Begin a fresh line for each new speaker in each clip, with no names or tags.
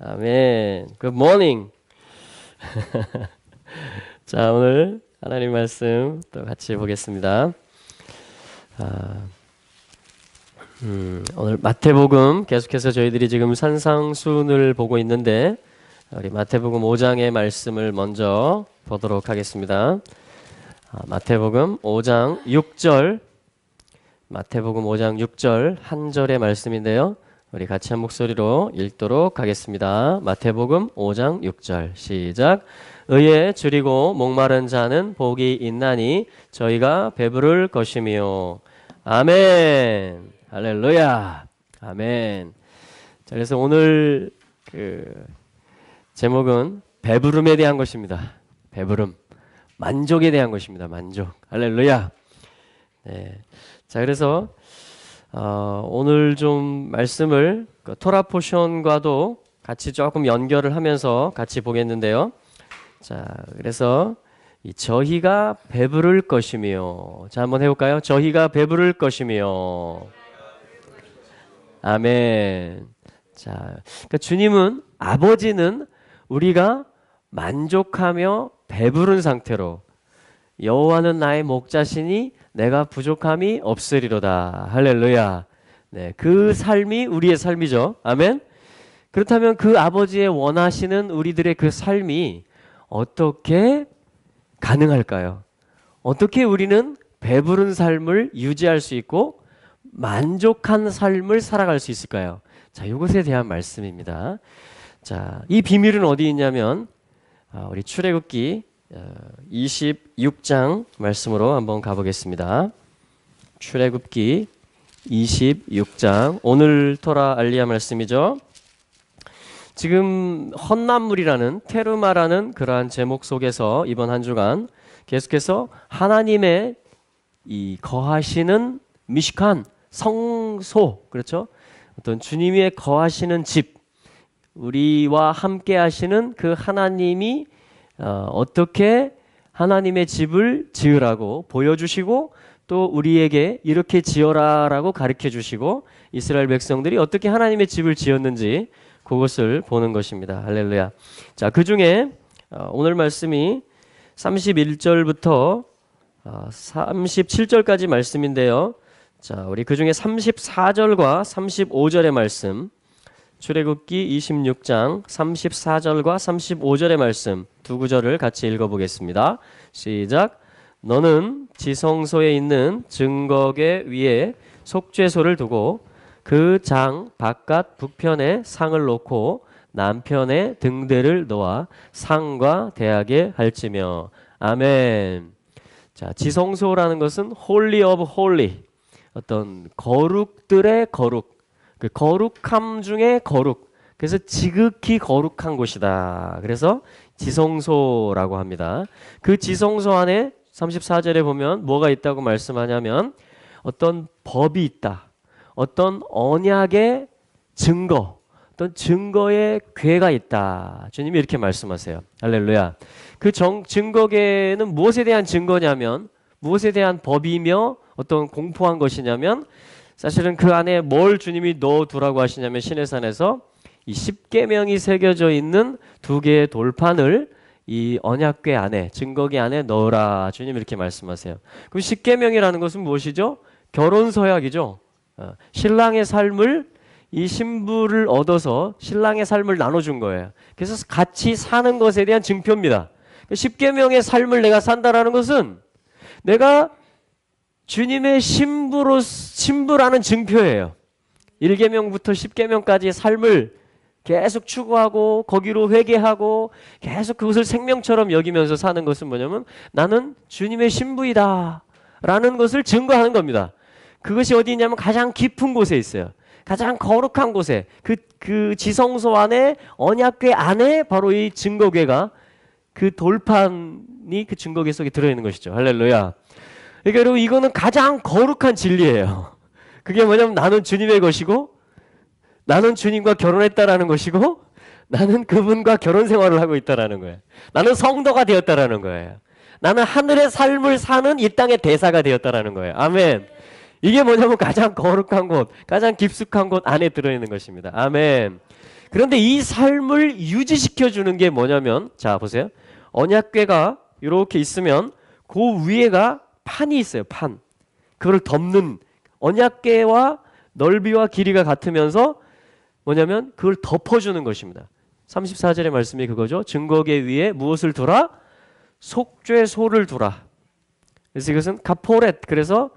아멘. Good morning. 자, 오늘 하나님 말씀 또 같이 보겠습니다. 오늘 마태복음 계속해서 저희들이 지금 산상순을 보고 있는데 우리 마태복음 5장의 말씀을 먼저 보도록 하겠습니다. 마태복음 5장 6절 마태복음 5장 6절 한 절의 말씀인데요. 우리 같이 한 목소리로 읽도록 하겠습니다. 마태복음 5장 6절 시작. 의에 줄이고 목마른 자는 복이 있나니 저희가 배부를 것이며. 아멘. 할렐루야. 아멘. 자, 그래서 오늘 제목은 배부름에 대한 것입니다. 배부름. 만족에 대한 것입니다. 만족. 할렐루야. 네. 자, 그래서 오늘 좀 말씀을 토라 포션과도 같이 조금 연결을 하면서 같이 보겠는데요. 자, 그래서 저희가 배부를 것이며. 자, 한번 해볼까요? 저희가 배부를 것이며. 아멘. 자, 그러니까 주님은, 아버지는 우리가 만족하며 배부른 상태로, 여호와는 나의 목자시니 내가 부족함이 없으리로다. 할렐루야. 네, 그 삶이 우리의 삶이죠. 아멘. 그렇다면 그 아버지의 원하시는 우리들의 그 삶이 어떻게 가능할까요? 어떻게 우리는 배부른 삶을 유지할 수 있고 만족한 삶을 살아갈 수 있을까요? 자, 이것에 대한 말씀입니다. 자, 이 비밀은 어디 있냐면 우리 출애굽기 26장 말씀으로 한번 가보겠습니다. 출애굽기 26장 오늘 토라 알리야 말씀이죠. 지금 헛남물이라는 테르마라는 그러한 제목 속에서 이번 한 주간 계속해서 하나님의 이 거하시는 미시칸 성소, 그렇죠? 어떤 주님이 거하시는 집, 우리와 함께 하시는 그 하나님이 어떻게 하나님의 집을 지으라고 보여주시고 또 우리에게 이렇게 지어라라고 가르쳐 주시고 이스라엘 백성들이 어떻게 하나님의 집을 지었는지 그것을 보는 것입니다. 할렐루야. 자, 그 중에 오늘 말씀이 31절부터 37절까지 말씀인데요. 자, 우리 그 중에 34절과 35절의 말씀, 출애굽기 26장 34절과 35절의 말씀 두 구절을 같이 읽어보겠습니다. 시작. 너는 지성소에 있는 증거궤 위에 속죄소를 두고 그 장 바깥 북편에 상을 놓고 남편에 등대를 놓아 상과 대하게 할지며. 아멘. 자, 지성소라는 것은 Holy of Holy, 어떤 거룩들의 거룩, 그 거룩함 중에 거룩. 그래서 지극히 거룩한 곳이다. 그래서 지성소라고 합니다. 그 지성소 안에 34절에 보면 뭐가 있다고 말씀하냐면 어떤 법이 있다. 어떤 언약의 증거, 어떤 증거의 궤가 있다. 주님이 이렇게 말씀하세요. 할렐루야. 그 증거궤는 무엇에 대한 증거냐면, 무엇에 대한 법이며 어떤 공포한 것이냐면, 사실은 그 안에 뭘 주님이 넣어두라고 하시냐면 시내산에서 이 십계명이 새겨져 있는 두 개의 돌판을 이 언약궤 안에, 증거궤 안에 넣으라. 주님 이렇게 말씀하세요. 그럼 십계명이라는 것은 무엇이죠? 결혼 서약이죠. 신랑의 삶을, 이 신부를 얻어서 신랑의 삶을 나눠준 거예요. 그래서 같이 사는 것에 대한 증표입니다. 십계명의 삶을 내가 산다라는 것은 내가 주님의 신부라는 증표예요. 1계명부터 10계명까지의 삶을 계속 추구하고 거기로 회개하고 계속 그것을 생명처럼 여기면서 사는 것은 뭐냐면 나는 주님의 신부이다 라는 것을 증거하는 겁니다. 그것이 어디 있냐면 가장 깊은 곳에 있어요. 가장 거룩한 곳에, 그 지성소 안에, 언약궤 안에 바로 이 증거궤가, 그 돌판이 그 증거궤 속에 들어있는 것이죠. 할렐루야. 그러니까 여러분, 이거는 가장 거룩한 진리예요. 그게 뭐냐면 나는 주님의 것이고 나는 주님과 결혼했다라는 것이고 나는 그분과 결혼 생활을 하고 있다라는 거예요. 나는 성도가 되었다라는 거예요. 나는 하늘의 삶을 사는 이 땅의 대사가 되었다라는 거예요. 아멘. 이게 뭐냐면 가장 거룩한 곳, 가장 깊숙한 곳 안에 들어있는 것입니다. 아멘. 그런데 이 삶을 유지시켜 주는 게 뭐냐면, 자 보세요. 언약궤가 이렇게 있으면 그 위에가 판이 있어요. 판. 그걸 덮는, 언약궤와 넓이와 길이가 같으면서 뭐냐면 그걸 덮어주는 것입니다. 34절의 말씀이 그거죠. 증거궤 위에 무엇을 두라? 속죄소를 두라. 그래서 이것은 카포렛, 그래서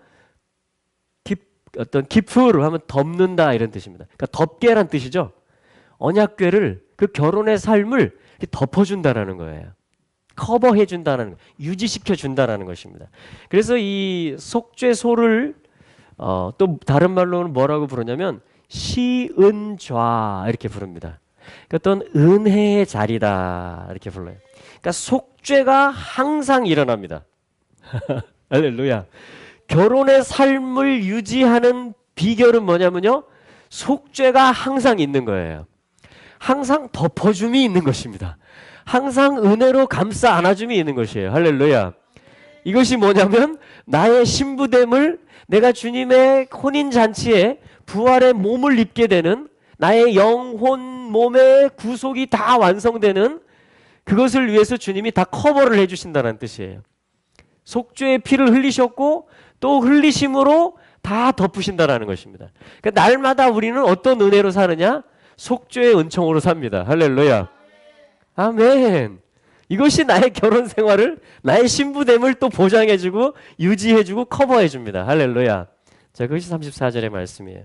어떤 기프로 하면 덮는다 이런 뜻입니다. 그러니까 덮개란 뜻이죠. 언약궤를, 그 결혼의 삶을 덮어준다라는 거예요. 커버해준다는 거, 유지시켜준다라는 것입니다. 그래서 이 속죄소를 또 다른 말로는 뭐라고 부르냐면 시은좌 이렇게 부릅니다. 그러니까 어떤 은혜의 자리다 이렇게 불러요. 그러니까 속죄가 항상 일어납니다. 할렐루야. 결혼의 삶을 유지하는 비결은 뭐냐면요, 속죄가 항상 있는 거예요. 항상 덮어줌이 있는 것입니다. 항상 은혜로 감싸 안아줌이 있는 것이에요. 할렐루야. 이것이 뭐냐면 나의 신부됨을, 내가 주님의 혼인잔치에 부활의 몸을 입게 되는, 나의 영혼 몸의 구속이 다 완성되는 그것을 위해서 주님이 다 커버를 해주신다는 뜻이에요. 속죄의 피를 흘리셨고 또 흘리심으로 다 덮으신다라는 것입니다. 그러니까 날마다 우리는 어떤 은혜로 사느냐? 속죄의 은총으로 삽니다. 할렐루야. 아멘. 이것이 나의 결혼 생활을, 나의 신부됨을 또 보장해주고 유지해주고 커버해줍니다. 할렐루야. 자, 그것이 34절의 말씀이에요.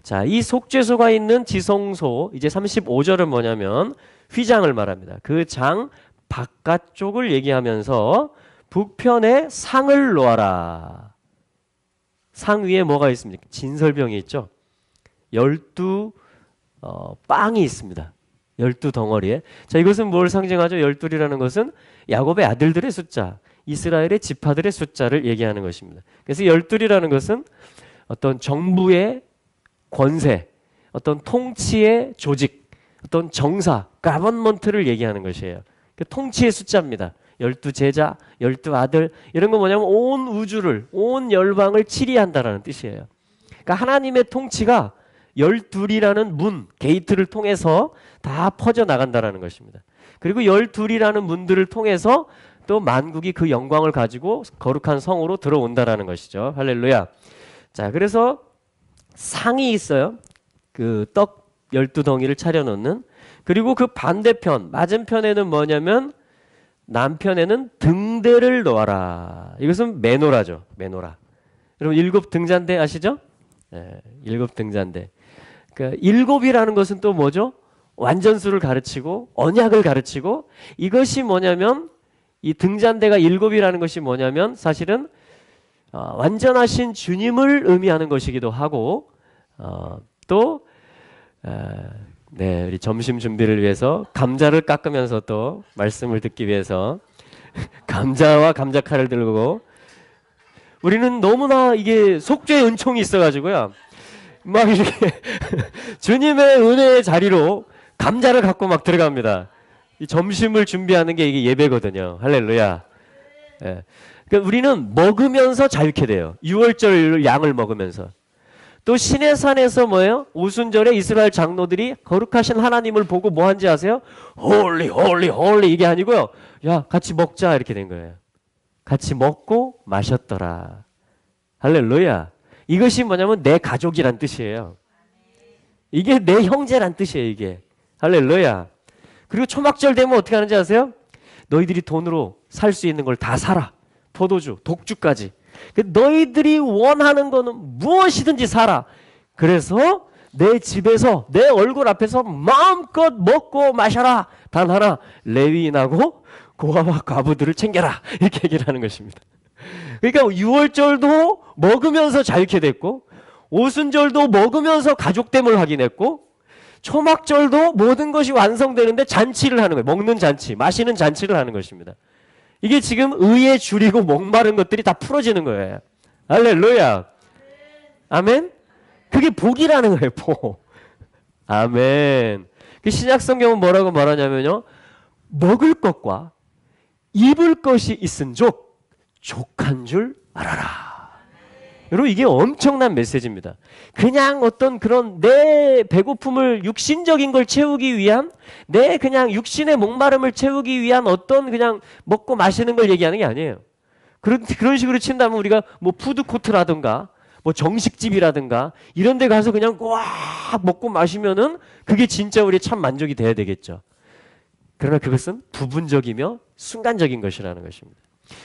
자, 이 속죄소가 있는 지성소, 이제 35절은 뭐냐면 휘장을 말합니다. 그 장 바깥쪽을 얘기하면서 북편에 상을 놓아라. 상 위에 뭐가 있습니까? 진설병이 있죠. 12 빵이 있습니다. 12덩어리에. 자, 이것은 뭘 상징하죠? 12이라는 것은 야곱의 아들들의 숫자, 이스라엘의 지파들의 숫자를 얘기하는 것입니다. 그래서 12이라는 것은 어떤 정부의 권세, 어떤 통치의 조직, 어떤 정사, 가버먼트를 얘기하는 것이에요. 그 통치의 숫자입니다. 12제자, 12아들, 이런 거 뭐냐면 온 우주를, 온 열방을 치리한다라는 뜻이에요. 그러니까 하나님의 통치가 12이라는 문, 게이트를 통해서 다 퍼져나간다라는 것입니다. 그리고 12이라는 문들을 통해서 또 만국이 그 영광을 가지고 거룩한 성으로 들어온다라는 것이죠. 할렐루야. 자, 그래서 상이 있어요. 그 떡 12덩이를 차려놓는. 그리고 그 반대편, 맞은편에는 뭐냐면 남편에는 등대를 놓아라. 이것은 메노라죠. 메노라. 여러분 7등잔대 아시죠? 네, 7등잔대. 그러니까 7이라는 것은 또 뭐죠? 완전수를 가르치고 언약을 가르치고, 이것이 뭐냐면 이 등잔대가 7이라는 것이 뭐냐면 사실은 완전하신 주님을 의미하는 것이기도 하고, 또 네, 우리 점심 준비를 위해서 감자를 깎으면서 또 말씀을 듣기 위해서 감자와 감자칼을 들고, 우리는 너무나 이게 속죄의 은총이 있어가지고요, 막 이렇게 주님의 은혜의 자리로 감자를 갖고 막 들어갑니다. 이 점심을 준비하는 게 이게 예배거든요. 할렐루야. 예. 그러니까 우리는 먹으면서 자유케 돼요. 6월절 양을 먹으면서. 또 시내산에서 뭐예요? 오순절에 이스라엘 장로들이 거룩하신 하나님을 보고 뭐 한지 아세요? 홀리 홀리 홀리 이게 아니고요, 야 같이 먹자 이렇게 된 거예요. 같이 먹고 마셨더라. 할렐루야. 이것이 뭐냐면 내 가족이란 뜻이에요. 이게 내 형제란 뜻이에요. 이게. 할렐루야. 그리고 초막절 되면 어떻게 하는지 아세요? 너희들이 돈으로 살 수 있는 걸 다 사라. 포도주, 독주까지. 너희들이 원하는 거는 무엇이든지 사라. 그래서 내 집에서, 내 얼굴 앞에서 마음껏 먹고 마셔라. 단 하나, 레위인하고 고아와 과부들을 챙겨라. 이렇게 얘기를 하는 것입니다. 그러니까 6월절도 먹으면서 자유케 됐고, 오순절도 먹으면서 가족됨을 확인했고, 초막절도 모든 것이 완성되는데 잔치를 하는 거예요. 먹는 잔치, 마시는 잔치를 하는 것입니다. 이게 지금 의에 줄이고 목마른 것들이 다 풀어지는 거예요. 할렐루야. 아멘. 그게 복이라는 거예요. 복. 아멘. 그 신약 성경은 뭐라고 말하냐면요, 먹을 것과 입을 것이 있은족 족한 줄 알아라. 여러분 이게 엄청난 메시지입니다. 그냥 어떤 그런 내 배고픔을 육신적인 걸 채우기 위한 내 그냥 육신의 목마름을 채우기 위한 어떤 그냥 먹고 마시는 걸 얘기하는 게 아니에요. 그런 식으로 친다면 우리가 뭐 푸드코트라든가 뭐 정식집이라든가 이런 데 가서 그냥 꽉 먹고 마시면은 그게 진짜 우리 참 만족이 돼야 되겠죠. 그러나 그것은 부분적이며 순간적인 것이라는 것입니다.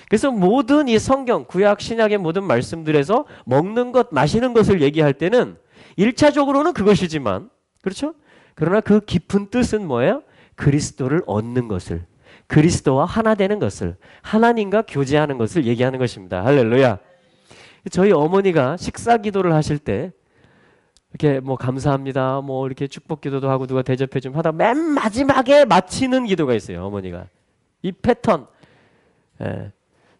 그래서 모든 이 성경, 구약, 신약의 모든 말씀들에서 먹는 것, 마시는 것을 얘기할 때는 1차적으로는 그것이지만, 그렇죠? 그러나 그 깊은 뜻은 뭐예요? 그리스도를 얻는 것을, 그리스도와 하나 되는 것을, 하나님과 교제하는 것을 얘기하는 것입니다. 할렐루야. 저희 어머니가 식사 기도를 하실 때 이렇게 뭐 감사합니다, 뭐 이렇게 축복 기도도 하고 누가 대접해 좀 하다 맨 마지막에 마치는 기도가 있어요. 어머니가 이 패턴. 예.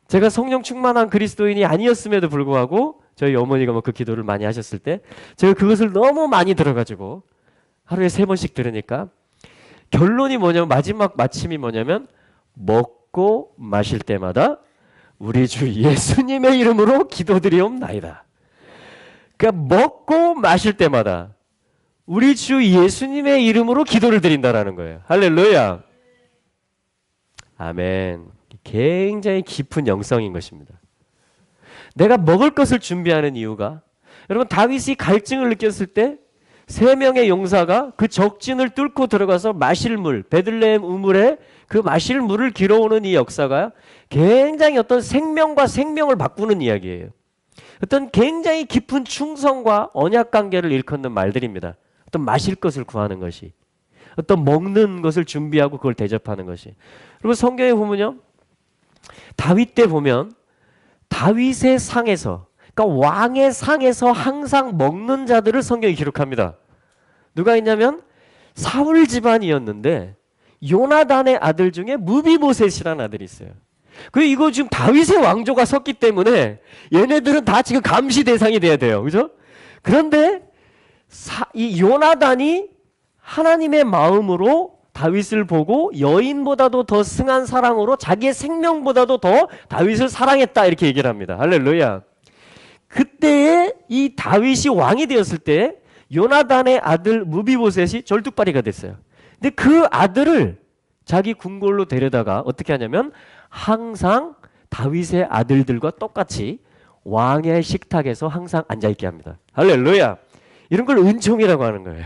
제가 성령 충만한 그리스도인이 아니었음에도 불구하고 저희 어머니가 뭐 그 기도를 많이 하셨을 때 제가 그것을 너무 많이 들어가지고 하루에 3번씩 들으니까 결론이 뭐냐면 마지막 마침이 뭐냐면 먹고 마실 때마다 우리 주 예수님의 이름으로 기도드리옵나이다. 그러니까 먹고 마실 때마다 우리 주 예수님의 이름으로 기도를 드린다라는 거예요. 할렐루야. 아멘. 굉장히 깊은 영성인 것입니다. 내가 먹을 것을 준비하는 이유가 여러분 다윗이 갈증을 느꼈을 때 3명의 용사가 그 적진을 뚫고 들어가서 마실 물, 베들레헴 우물에 그 마실 물을 길어오는 이 역사가 굉장히 어떤 생명과 생명을 바꾸는 이야기예요. 어떤 굉장히 깊은 충성과 언약 관계를 일컫는 말들입니다. 어떤 마실 것을 구하는 것이, 어떤 먹는 것을 준비하고 그걸 대접하는 것이. 그리고 성경에 보면요, 다윗 때 보면 다윗의 상에서, 그러니까 왕의 상에서 항상 먹는 자들을 성경이 기록합니다. 누가 있냐면 사울 집안이었는데 요나단의 아들 중에 무비보셋이라는 아들이 있어요. 그리고 이거 지금 다윗의 왕조가 섰기 때문에 얘네들은 다 지금 감시 대상이 돼야 돼요. 그죠? 그런데 이 요나단이 하나님의 마음으로 다윗을 보고 여인보다도 더 승한 사랑으로 자기의 생명보다도 더 다윗을 사랑했다 이렇게 얘기를 합니다. 할렐루야. 그때에 이 다윗이 왕이 되었을 때 요나단의 아들 무비보셋이 절뚝발이가 됐어요. 근데 그 아들을 자기 궁궐로 데려다가 어떻게 하냐면 항상 다윗의 아들들과 똑같이 왕의 식탁에서 항상 앉아있게 합니다. 할렐루야. 이런 걸 은총이라고 하는 거예요.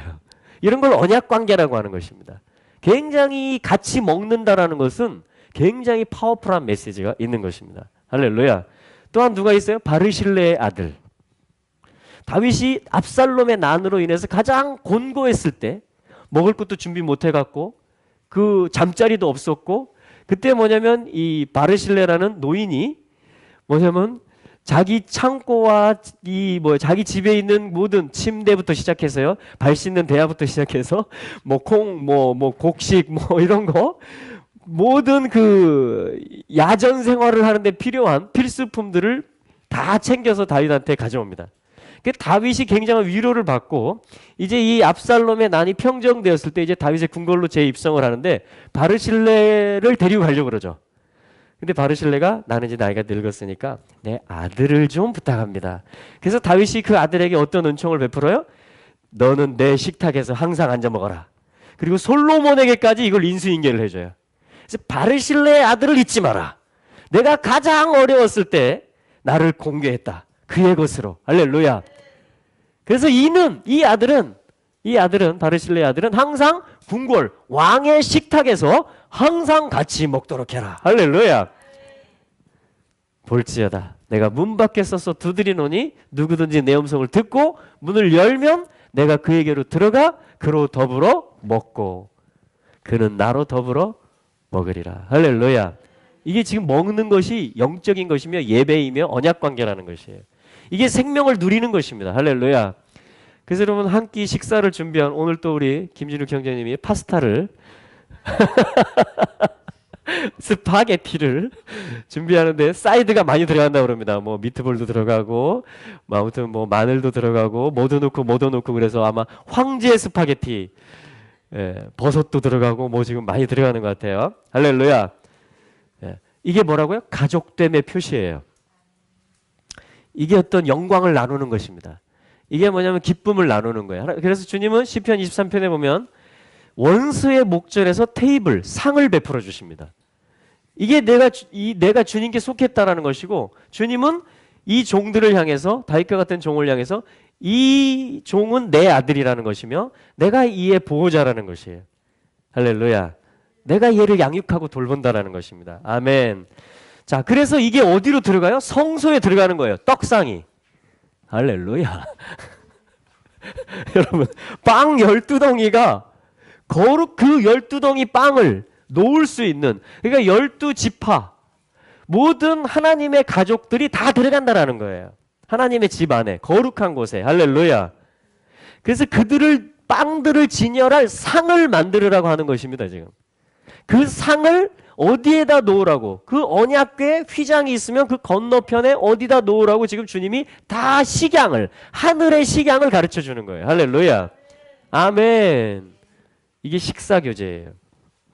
이런 걸 언약관계라고 하는 것입니다. 굉장히 같이 먹는다라는 것은 굉장히 파워풀한 메시지가 있는 것입니다. 할렐루야. 또한 누가 있어요? 바르실레의 아들. 다윗이 압살롬의 난으로 인해서 가장 곤고했을 때 먹을 것도 준비 못 해갖고 그 잠자리도 없었고 그때 뭐냐면 이 바르실레라는 노인이 뭐냐면 자기 창고와 자기 집에 있는 모든 침대부터 시작해서요, 발 씻는 대야부터 시작해서 곡식 이런 거 모든 그 야전 생활을 하는데 필요한 필수품들을 다 챙겨서 다윗한테 가져옵니다. 그 다윗이 굉장한 위로를 받고 이제 이 압살롬의 난이 평정되었을 때 이제 다윗의 궁궐로 재입성을 하는데 바르실레를 데리고 가려고 그러죠. 근데 바르실레가 나는 이제 나이가 늙었으니까 내 아들을 좀 부탁합니다. 그래서 다윗이 그 아들에게 어떤 은총을 베풀어요? 너는 내 식탁에서 항상 앉아 먹어라. 그리고 솔로몬에게까지 이걸 인수인계를 해줘요. 그래서 바르실레의 아들을 잊지 마라. 내가 가장 어려웠을 때 나를 공개했다. 그의 것으로. 할렐루야. 그래서 이 아들은 바르실레의 아들은 항상 궁궐 왕의 식탁에서 항상 같이 먹도록 해라. 할렐루야. 볼지어다 내가 문 밖에 서서 두드리노니 누구든지 내 음성을 듣고 문을 열면 내가 그에게로 들어가 그로 더불어 먹고 그는 나로 더불어 먹으리라. 할렐루야. 이게 지금 먹는 것이 영적인 것이며 예배이며 언약관계라는 것이에요. 이게 생명을 누리는 것입니다. 할렐루야. 그래서 여러분 한 끼 식사를 준비한 오늘 또 우리 김진욱 형제님이 파스타를 스파게티를 준비하는데 사이드가 많이 들어간다고 그럽니다. 뭐 미트볼도 들어가고 아무튼 뭐 마늘도 들어가고 뭐도 넣고 그래서 아마 황제 스파게티, 버섯도 들어가고 뭐 지금 많이 들어가는 것 같아요. 할렐루야. 이게 뭐라고요? 가족됨의 표시예요. 이게 어떤 영광을 나누는 것입니다. 이게 뭐냐면 기쁨을 나누는 거예요. 그래서 주님은 시편 23편에 보면 원수의 목전에서 테이블, 상을 베풀어 주십니다. 이게 내가 주님께 속했다라는 것이고, 주님은 이 종들을 향해서, 다윗과 같은 종을 향해서 이 종은 내 아들이라는 것이며 내가 이의 보호자라는 것이에요. 할렐루야. 내가 얘를 양육하고 돌본다라는 것입니다. 아멘. 자, 그래서 이게 어디로 들어가요? 성소에 들어가는 거예요. 떡상이. 할렐루야. 여러분, 빵 12덩이가 거룩 그 12덩이 빵을 놓을 수 있는, 그러니까 12지파 모든 하나님의 가족들이 다 들어간다라는 거예요. 하나님의 집 안에 거룩한 곳에. 할렐루야. 그래서 그들을 빵들을 진열할 상을 만들으라고 하는 것입니다. 지금 그 상을 어디에다 놓으라고, 그 언약궤 휘장이 있으면 그 건너편에 어디다 놓으라고 지금 주님이 다 식양을, 하늘의 식양을 가르쳐 주는 거예요. 할렐루야. 아멘. 이게 식사교제예요.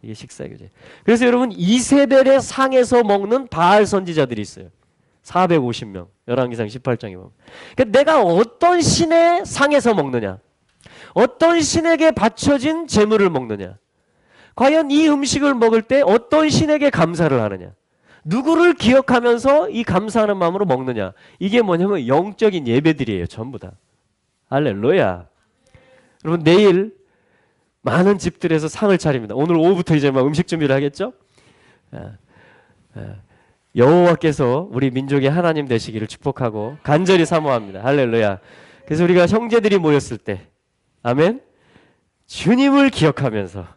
이게 식사교제. 그래서 여러분, 이세벨의 상에서 먹는 바알 선지자들이 있어요. 450명. 열왕기상 18장에 보면. 그러니까 내가 어떤 신의 상에서 먹느냐, 어떤 신에게 바쳐진 제물을 먹느냐, 과연 이 음식을 먹을 때 어떤 신에게 감사를 하느냐, 누구를 기억하면서 이 감사하는 마음으로 먹느냐, 이게 뭐냐면 영적인 예배들이에요. 전부 다. 할렐루야. 여러분, 내일 많은 집들에서 상을 차립니다. 오늘 오후부터 이제 막 음식 준비를 하겠죠? 여호와께서 우리 민족의 하나님 되시기를 축복하고 간절히 사모합니다. 할렐루야. 그래서 우리가 형제들이 모였을 때, 아멘, 주님을 기억하면서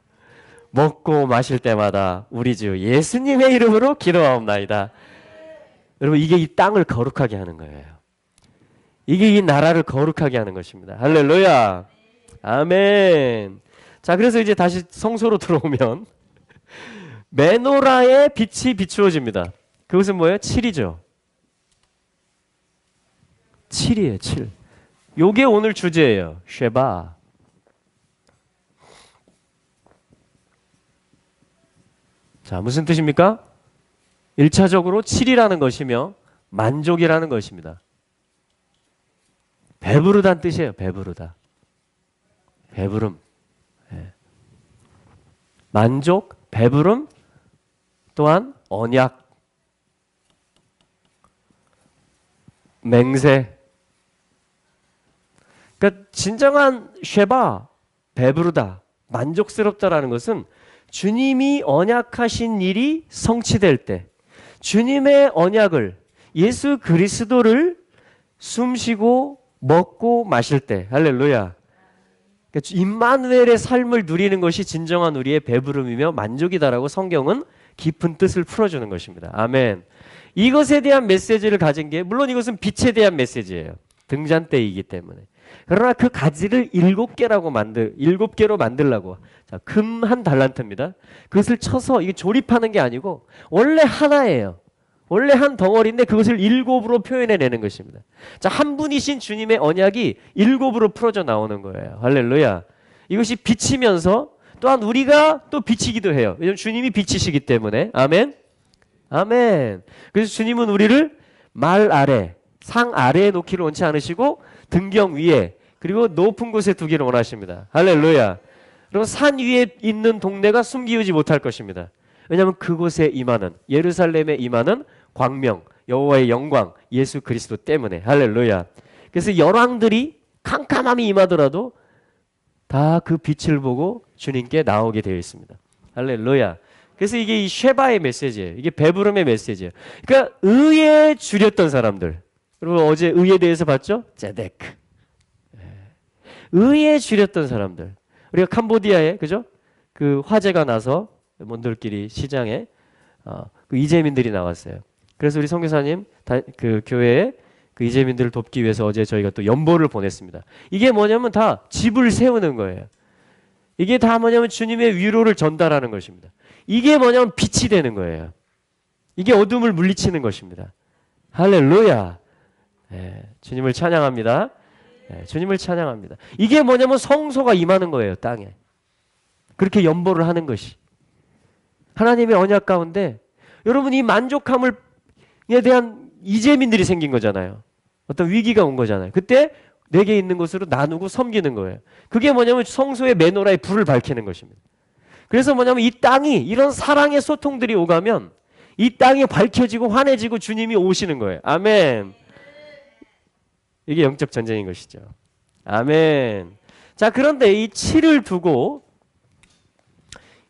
먹고 마실 때마다 우리 주 예수님의 이름으로 기도하옵나이다. 여러분, 이게 이 땅을 거룩하게 하는 거예요. 이게 이 나라를 거룩하게 하는 것입니다. 할렐루야. 아멘. 자, 그래서 이제 다시 성소로 들어오면 메노라의 빛이 비추어집니다. 그것은 뭐예요? 7이죠. 7이에요. 7. 요게 오늘 주제예요. 쉐바. 자, 무슨 뜻입니까? 1차적으로 7이라는 것이며 만족이라는 것입니다. 배부르다는 뜻이에요. 배부르다. 배부름. 예. 만족, 배부름, 또한 언약, 맹세. 그러니까 진정한 쉐바, 배부르다, 만족스럽다라는 것은 주님이 언약하신 일이 성취될 때, 주님의 언약을, 예수 그리스도를 숨쉬고 먹고 마실 때, 할렐루야. 그러니까 임마누엘의 삶을 누리는 것이 진정한 우리의 배부름이며 만족이다라고 성경은 깊은 뜻을 풀어주는 것입니다. 아멘. 이것에 대한 메시지를 가진 게, 물론 이것은 빛에 대한 메시지예요. 등잔대이기 때문에. 그러나 그 가지를 7개로 만들라고. 자, 금 한 달란트입니다. 그것을 쳐서 이게 조립하는 게 아니고 원래 하나예요. 원래 한 덩어리인데 그것을 7으로 표현해내는 것입니다. 자, 한 분이신 주님의 언약이 7으로 풀어져 나오는 거예요. 할렐루야. 이것이 빛이면서 또한 우리가 또 빛이기도 해요. 왜냐하면 주님이 빛이시기 때문에. 아멘. 아멘. 그래서 주님은 우리를 말 아래, 상 아래에 놓기를 원치 않으시고 등경 위에, 그리고 높은 곳에 두기를 원하십니다. 할렐루야. 그리고 산 위에 있는 동네가 숨기우지 못할 것입니다. 왜냐하면 그곳에 임하는, 예루살렘에 임하는 광명, 여호와의 영광, 예수 그리스도 때문에. 할렐루야. 그래서 열왕들이 캄캄함이 임하더라도 다 그 빛을 보고 주님께 나오게 되어 있습니다. 할렐루야. 그래서 이게 이 쉐바의 메시지예요. 이게 배부름의 메시지예요. 그러니까 의에 줄였던 사람들. 그리고 어제 의에 대해서 봤죠? 제데크. 의에 줄였던 사람들. 우리가 캄보디아에, 그죠? 그 화재가 나서 몬돌끼리 시장에 그 이재민들이 나왔어요. 그래서 우리 선교사님 그 교회에 그 이재민들을 돕기 위해서 어제 저희가 또 연보를 보냈습니다. 이게 뭐냐면 다 집을 세우는 거예요. 이게 다 뭐냐면 주님의 위로를 전달하는 것입니다. 이게 뭐냐면 빛이 되는 거예요. 이게 어둠을 물리치는 것입니다. 할렐루야. 네, 주님을 찬양합니다. 네, 주님을 찬양합니다. 이게 뭐냐면 성소가 임하는 거예요. 땅에. 그렇게 연보를 하는 것이. 하나님의 언약 가운데 여러분, 이 만족함에 대한 이재민들이 생긴 거잖아요. 어떤 위기가 온 거잖아요. 그때 내게 있는 것으로 나누고 섬기는 거예요. 그게 뭐냐면 성소의 메노라에 불을 밝히는 것입니다. 그래서 뭐냐면 이 땅이 이런 사랑의 소통들이 오가면 이 땅이 밝혀지고 환해지고 주님이 오시는 거예요. 아멘. 이게 영적 전쟁인 것이죠. 아멘. 자, 그런데 이 7을 두고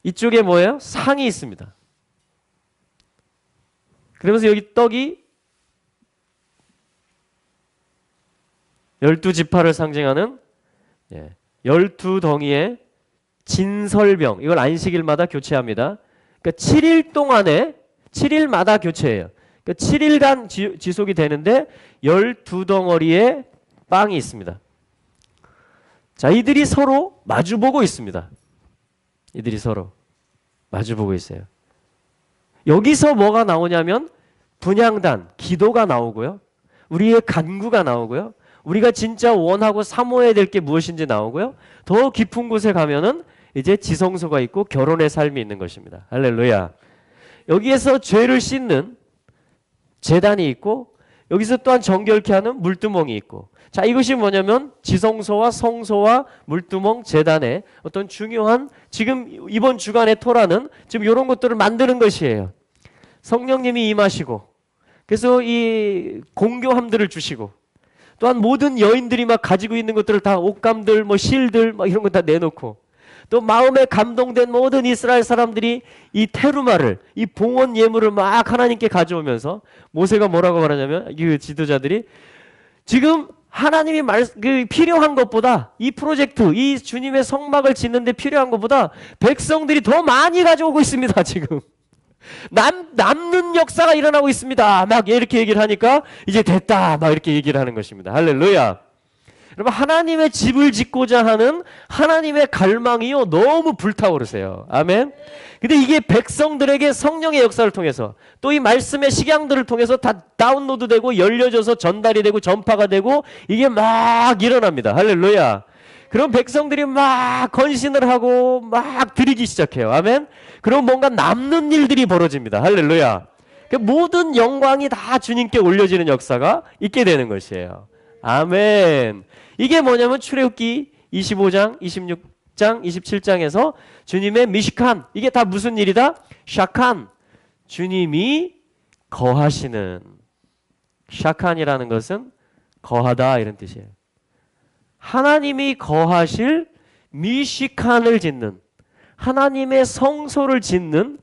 이쪽에 뭐예요? 상이 있습니다. 그러면서 여기 떡이 12지파를 상징하는 12덩이의 진설병, 이걸 안식일마다 교체합니다. 그러니까 7일 동안에 7일마다 교체해요. 그러니까 7일간 지속이 되는데 12덩어리의 빵이 있습니다. 자, 이들이 서로 마주보고 있습니다. 이들이 서로 마주보고 있어요. 여기서 뭐가 나오냐면 분향단, 기도가 나오고요. 우리의 간구가 나오고요. 우리가 진짜 원하고 사모해야 될 게 무엇인지 나오고요. 더 깊은 곳에 가면은 이제 지성소가 있고 결혼의 삶이 있는 것입니다. 할렐루야. 여기에서 죄를 씻는 제단이 있고 여기서 또한 정결케 하는 물두멍이 있고, 자, 이것이 뭐냐면 지성소와 성소와 물두멍 제단의 어떤 중요한, 지금 이번 주간의 토라는 지금 이런 것들을 만드는 것이에요. 성령님이 임하시고 그래서 이 공교함들을 주시고 또한 모든 여인들이 막 가지고 있는 것들을 다 옷감들 뭐 실들 막 이런 거 다 내놓고, 또 마음에 감동된 모든 이스라엘 사람들이 이 테루마를, 이 봉헌 예물을 막 하나님께 가져오면서 모세가 뭐라고 말하냐면, 이 지도자들이 지금 하나님이 필요한 것보다 이 프로젝트, 이 주님의 성막을 짓는데 필요한 것보다 백성들이 더 많이 가져오고 있습니다. 지금 남는 역사가 일어나고 있습니다. 막 이렇게 얘기를 하니까 이제 됐다 막 이렇게 얘기를 하는 것입니다. 할렐루야. 여러분, 하나님의 집을 짓고자 하는 하나님의 갈망이요 너무 불타오르세요. 아멘. 근데 이게 백성들에게 성령의 역사를 통해서 또 이 말씀의 식양들을 통해서 다 다운로드되고 열려져서 전달이 되고 전파가 되고 이게 막 일어납니다. 할렐루야. 그럼 백성들이 막 건신을 하고 막 드리기 시작해요. 아멘. 그럼 뭔가 남는 일들이 벌어집니다. 할렐루야. 모든 영광이 다 주님께 올려지는 역사가 있게 되는 것이에요. 아멘. 이게 뭐냐면 출애굽기 25장, 26장, 27장에서 주님의 미시칸, 이게 다 무슨 일이다? 샤칸, 주님이 거하시는. 샤칸이라는 것은 거하다 이런 뜻이에요. 하나님이 거하실 미시칸을 짓는, 하나님의 성소를 짓는,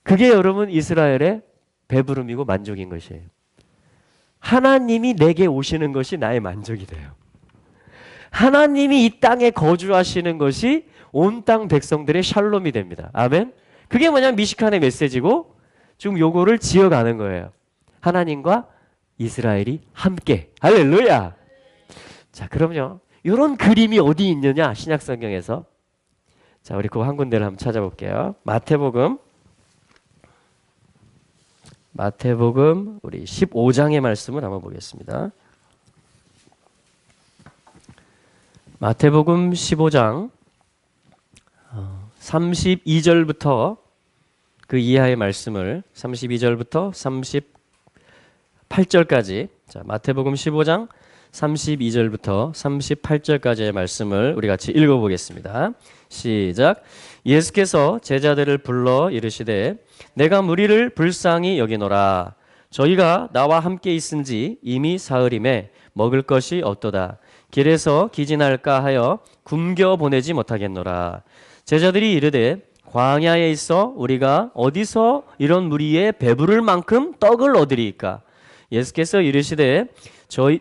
그게 여러분 이스라엘의 배부름이고 만족인 것이에요. 하나님이 내게 오시는 것이 나의 만족이 돼요. 하나님이 이 땅에 거주하시는 것이 온 땅 백성들의 샬롬이 됩니다. 아멘. 그게 뭐냐면 미시칸의 메시지고 지금 요거를 지어가는 거예요. 하나님과 이스라엘이 함께. 할렐루야. 자, 그럼요. 이런 그림이 어디 있느냐? 신약 성경에서. 자, 우리 그거 한 군데를 한번 찾아볼게요. 마태복음 우리 15장의 말씀을 한번 보겠습니다. 마태복음 15장 32절부터 그 이하의 말씀을 32절부터 38절까지, 자, 마태복음 15장 32절부터 38절까지의 말씀을 우리 같이 읽어보겠습니다. 시작. 예수께서 제자들을 불러 이르시되 내가 무리를 불쌍히 여기노라. 저희가 나와 함께 있은지 이미 사흘임에 먹을 것이 없도다. 길에서 기진할까 하여 굶겨 보내지 못하겠노라. 제자들이 이르되 광야에 있어 우리가 어디서 이런 무리에 배부를 만큼 떡을 얻으리이까? 예수께서 이르시되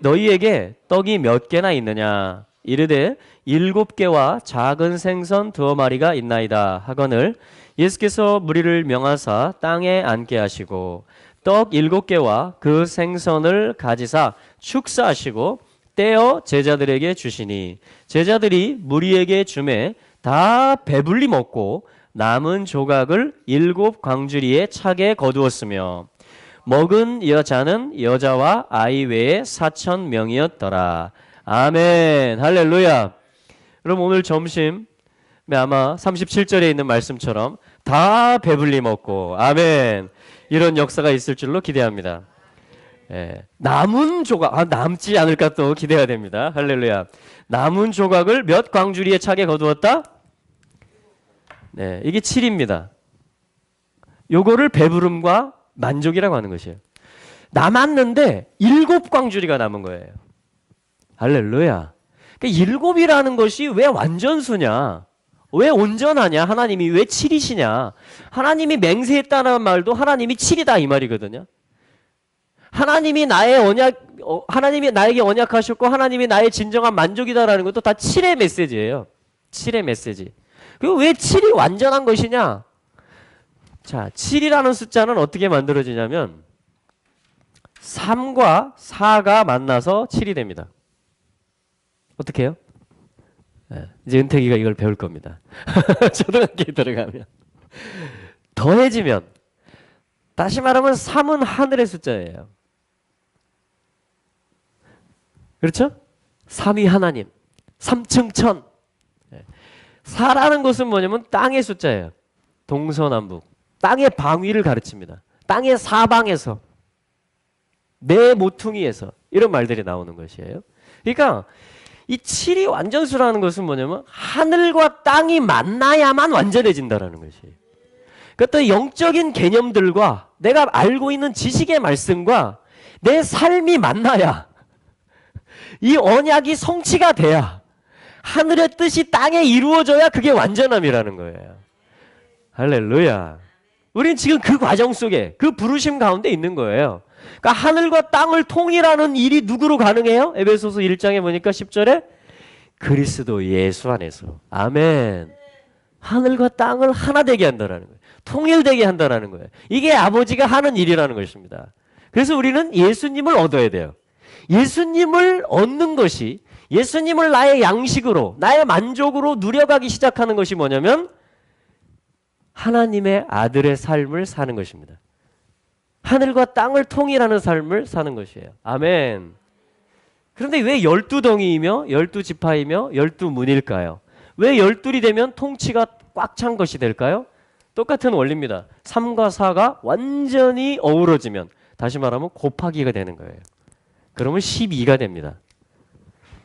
너희에게 떡이 몇 개나 있느냐? 이르되 7개와 작은 생선 2마리가 있나이다 하거늘, 예수께서 무리를 명하사 땅에 앉게 하시고 떡 7개와 그 생선을 가지사 축사하시고 떼어 제자들에게 주시니, 제자들이 무리에게 주매 다 배불리 먹고 남은 조각을 7 광주리에 차게 거두었으며 먹은 여자는 여자와 아이 외에 4,000명이었더라. 아멘. 할렐루야. 그럼 오늘 점심 아마 37절에 있는 말씀처럼 다 배불리 먹고, 아멘, 이런 역사가 있을 줄로 기대합니다. 예, 남은 조각, 남지 않을까 또 기대가 됩니다. 할렐루야. 남은 조각을 몇 광주리에 차게 거두었다? 네, 이게 7입니다. 요거를 배부름과 만족이라고 하는 것이에요. 남았는데 7광주리가 남은 거예요. 할렐루야. 그러니까 7이라는 것이 왜 완전수냐? 왜 온전하냐? 하나님이 왜 7이시냐? 하나님이 맹세했다는 말도 하나님이 7이다 이 말이거든요. 하나님이 하나님이 나에게 언약하셨고 하나님이 나의 진정한 만족이다라는 것도 다 7의 메시지예요. 7의 메시지. 그리고 왜 7이 완전한 것이냐? 자, 7이라는 숫자는 어떻게 만들어지냐면 3과 4가 만나서 7이 됩니다. 어떻게 해요? 네, 이제 은택이가 이걸 배울 겁니다. 초등학교에 들어가면 더해지면, 다시 말하면 3은 하늘의 숫자예요. 그렇죠? 3이 하나님, 3층 천. 4라는 것은 뭐냐면 땅의 숫자예요. 동서남북. 땅의 방위를 가르칩니다. 땅의 사방에서, 내 모퉁이에서, 이런 말들이 나오는 것이에요. 그러니까 이 7이 완전수라는 것은 뭐냐면 하늘과 땅이 만나야만 완전해진다라는 것이에요. 그러니까 또 영적인 개념들과 내가 알고 있는 지식의 말씀과 내 삶이 만나야, 이 언약이 성취가 돼야, 하늘의 뜻이 땅에 이루어져야 그게 완전함이라는 거예요. 할렐루야. 우린 지금 그 과정 속에, 그 부르심 가운데 있는 거예요. 그러니까 하늘과 땅을 통일하는 일이 누구로 가능해요? 에베소서 1장에 보니까 10절에 그리스도 예수 안에서. 아멘. 하늘과 땅을 하나 되게 한다라는 거예요. 통일되게 한다라는 거예요. 이게 아버지가 하는 일이라는 것입니다. 그래서 우리는 예수님을 얻어야 돼요. 예수님을 얻는 것이, 예수님을 나의 양식으로, 나의 만족으로 누려가기 시작하는 것이 뭐냐면 하나님의 아들의 삶을 사는 것입니다. 하늘과 땅을 통일하는 삶을 사는 것이에요. 아멘. 그런데 왜 12덩이이며 12지파이며 12문일까요? 왜 12이 되면 통치가 꽉 찬 것이 될까요? 똑같은 원리입니다. 3과 4가 완전히 어우러지면, 다시 말하면 곱하기가 되는 거예요. 그러면 12가 됩니다.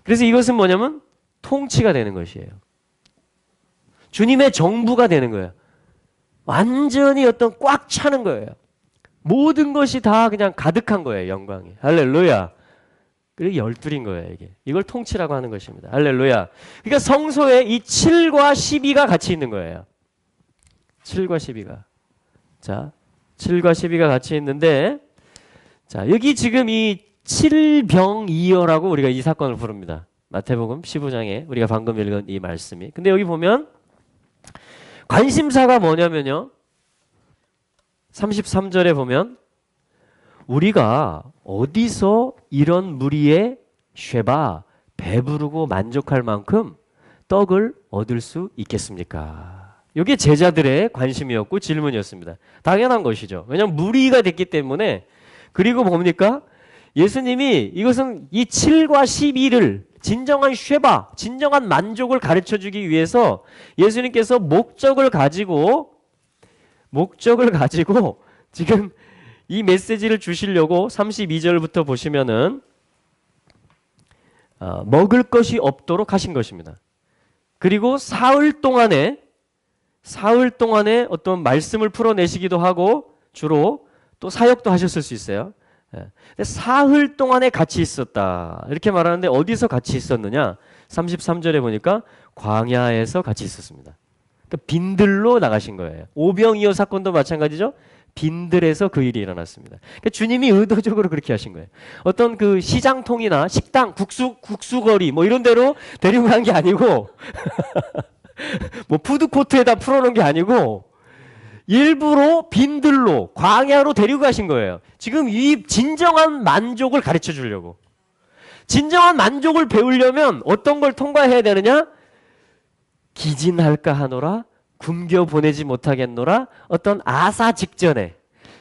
그래서 이것은 뭐냐면 통치가 되는 것이에요. 주님의 정부가 되는 거예요. 완전히 어떤 꽉 차는 거예요. 모든 것이 다 그냥 가득한 거예요. 영광이. 할렐루야. 그리고 12인 거예요. 이게. 이걸 통치라고 하는 것입니다. 할렐루야. 그러니까 성소에 이 7과 12가 같이 있는 거예요. 7과 12가. 자, 7과 12가 같이 있는데, 자, 여기 지금 이 7병이어라고 우리가 이 사건을 부릅니다. 마태복음 15장에 우리가 방금 읽은 이 말씀이. 근데 여기 보면 관심사가 뭐냐면요. 33절에 보면 우리가 어디서 이런 무리에 쉐바 배부르고 만족할 만큼 떡을 얻을 수 있겠습니까? 이게 제자들의 관심이었고 질문이었습니다. 당연한 것이죠. 왜냐하면 무리가 됐기 때문에. 그리고 뭡니까? 예수님이 이것은 이 7과 12를 진정한 쉐바, 진정한 만족을 가르쳐주기 위해서 예수님께서 목적을 가지고 지금 이 메시지를 주시려고 32절부터 보시면은 먹을 것이 없도록 하신 것입니다. 그리고 사흘 동안에 어떤 말씀을 풀어내시기도 하고 주로 또 사역도 하셨을 수 있어요. 근데 사흘 동안에 같이 있었다. 이렇게 말하는데 어디서 같이 있었느냐? 33절에 보니까 광야에서 같이 있었습니다. 그러니까 빈들로 나가신 거예요. 오병이어 사건도 마찬가지죠. 빈들에서 그 일이 일어났습니다. 그러니까 주님이 의도적으로 그렇게 하신 거예요. 어떤 그 시장통이나 식당, 국수거리 뭐 이런 데로 데리고 간 게 아니고 뭐 푸드코트에다 풀어놓은 게 아니고 일부러 빈들로 광야로 데리고 가신 거예요. 지금 이 진정한 만족을 가르쳐 주려고. 진정한 만족을 배우려면 어떤 걸 통과해야 되느냐? 기진할까 하노라, 굶겨 보내지 못하겠노라. 어떤 아사 직전에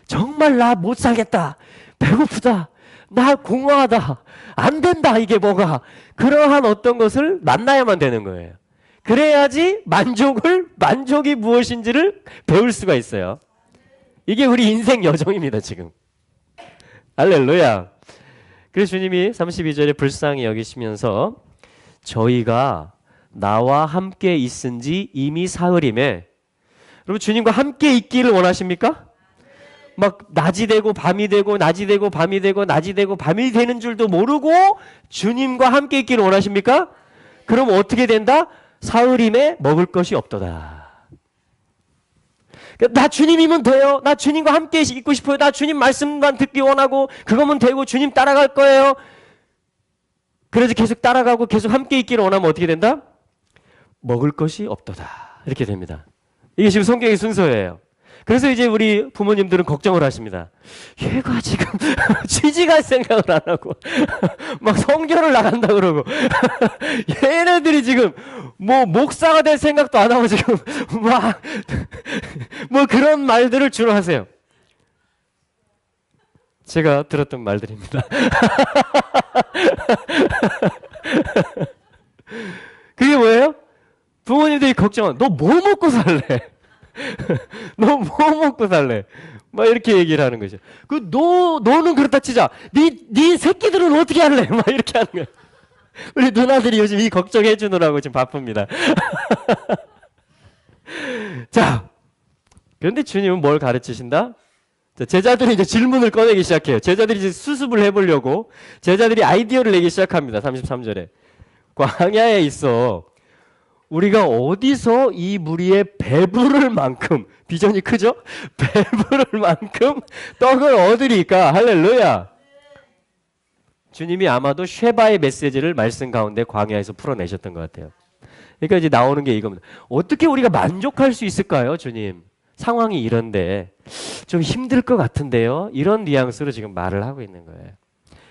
정말 나 못 살겠다, 배고프다, 나 공허하다, 안 된다, 이게 뭐가, 그러한 어떤 것을 만나야만 되는 거예요. 그래야지 만족이 무엇인지를 배울 수가 있어요. 이게 우리 인생 여정입니다, 지금. 할렐루야. 그래서 주님이 32절에 불쌍히 여기시면서 저희가 나와 함께 있은지 이미 사흘임에, 여러분 주님과 함께 있기를 원하십니까? 막 낮이 되고 밤이 되고 낮이 되고 밤이 되고 낮이 되고 밤이 되는 줄도 모르고 주님과 함께 있기를 원하십니까? 그럼 어떻게 된다? 사흘임에 먹을 것이 없도다. 나 주님이면 돼요. 나 주님과 함께 있고 싶어요. 나 주님 말씀만 듣기 원하고 그거면 되고 주님 따라갈 거예요. 그래서 계속 따라가고 계속 함께 있기를 원하면 어떻게 된다? 먹을 것이 없도다. 이렇게 됩니다. 이게 지금 성경의 순서예요. 그래서 이제 우리 부모님들은 걱정을 하십니다. 얘가 지금 취직할 생각을 안 하고 막 성교를 나간다 그러고 얘네들이 지금 뭐 목사가 될 생각도 안 하고 지금 막 뭐 그런 말들을 주로 하세요. 제가 들었던 말들입니다. 그게 뭐예요? 부모님들이 걱정은 너 뭐 먹고 살래? 너 뭐 먹고 살래? 막 이렇게 얘기를 하는 거죠. 너는 그렇다 치자. 네 새끼들은 어떻게 할래? 막 이렇게 하는 거예요. 우리 누나들이 요즘 이 걱정해 주느라고 지금 바쁩니다. 자, 그런데 주님은 뭘 가르치신다? 제자들이 이제 질문을 꺼내기 시작해요. 제자들이 이제 수습을 해보려고 제자들이 아이디어를 내기 시작합니다. 33절에. 광야에 있어 우리가 어디서 이 무리에 배부를 만큼, 비전이 크죠? 배부를 만큼 떡을 얻으리까? 할렐루야. 주님이 아마도 쉐바의 메시지를 말씀 가운데 광야에서 풀어내셨던 것 같아요. 그러니까 이제 나오는 게 이겁니다. 어떻게 우리가 만족할 수 있을까요, 주님? 상황이 이런데 좀 힘들 것 같은데요. 이런 뉘앙스로 지금 말을 하고 있는 거예요.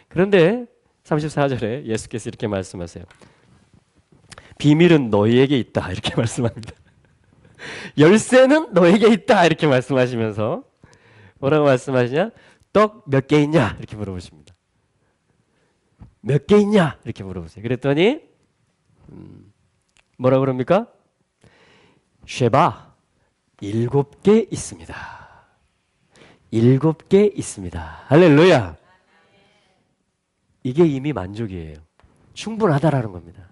그런데 34절에 예수께서 이렇게 말씀하세요. 비밀은 너희에게 있다. 이렇게 말씀합니다. 열쇠는 너에게 있다. 이렇게 말씀하시면서 뭐라고 말씀하시냐? 떡 몇 개 있냐? 이렇게 물어보십니다. 몇 개 있냐? 이렇게 물어보세요. 그랬더니 뭐라고 그럽니까? 쉐바 7개 있습니다. 7개 있습니다. 할렐루야. 이게 이미 만족이에요. 충분하다라는 겁니다.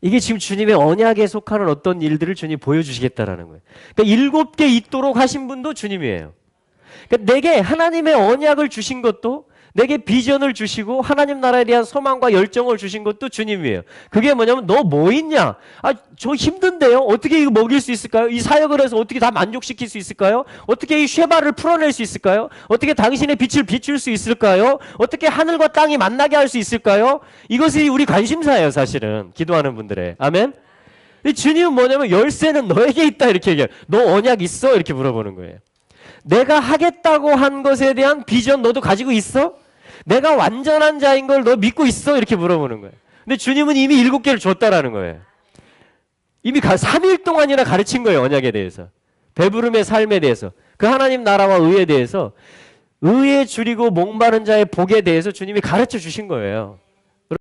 이게 지금 주님의 언약에 속하는 어떤 일들을 주님이 보여주시겠다라는 거예요. 그러니까 7개 있도록 하신 분도 주님이에요. 그러니까 내게 하나님의 언약을 주신 것도, 내게 비전을 주시고 하나님 나라에 대한 소망과 열정을 주신 것도 주님이에요. 그게 뭐냐면 너 뭐 있냐? 저 힘든데요? 어떻게 이거 먹일 수 있을까요? 이 사역을 해서 어떻게 다 만족시킬 수 있을까요? 어떻게 이 쉐바를 풀어낼 수 있을까요? 어떻게 당신의 빛을 비출 수 있을까요? 어떻게 하늘과 땅이 만나게 할 수 있을까요? 이것이 우리 관심사예요, 사실은. 기도하는 분들의. 아멘? 주님은 뭐냐면 열쇠는 너에게 있다 이렇게 얘기해요. 너 언약 있어? 이렇게 물어보는 거예요. 내가 하겠다고 한 것에 대한 비전 너도 가지고 있어? 내가 완전한 자인 걸 너 믿고 있어? 이렇게 물어보는 거예요. 근데 주님은 이미 7개를 줬다라는 거예요. 이미 3일 동안이나 가르친 거예요. 언약에 대해서. 배부름의 삶에 대해서. 그 하나님 나라와 의에 대해서. 의에 줄이고 목마른 자의 복에 대해서 주님이 가르쳐 주신 거예요.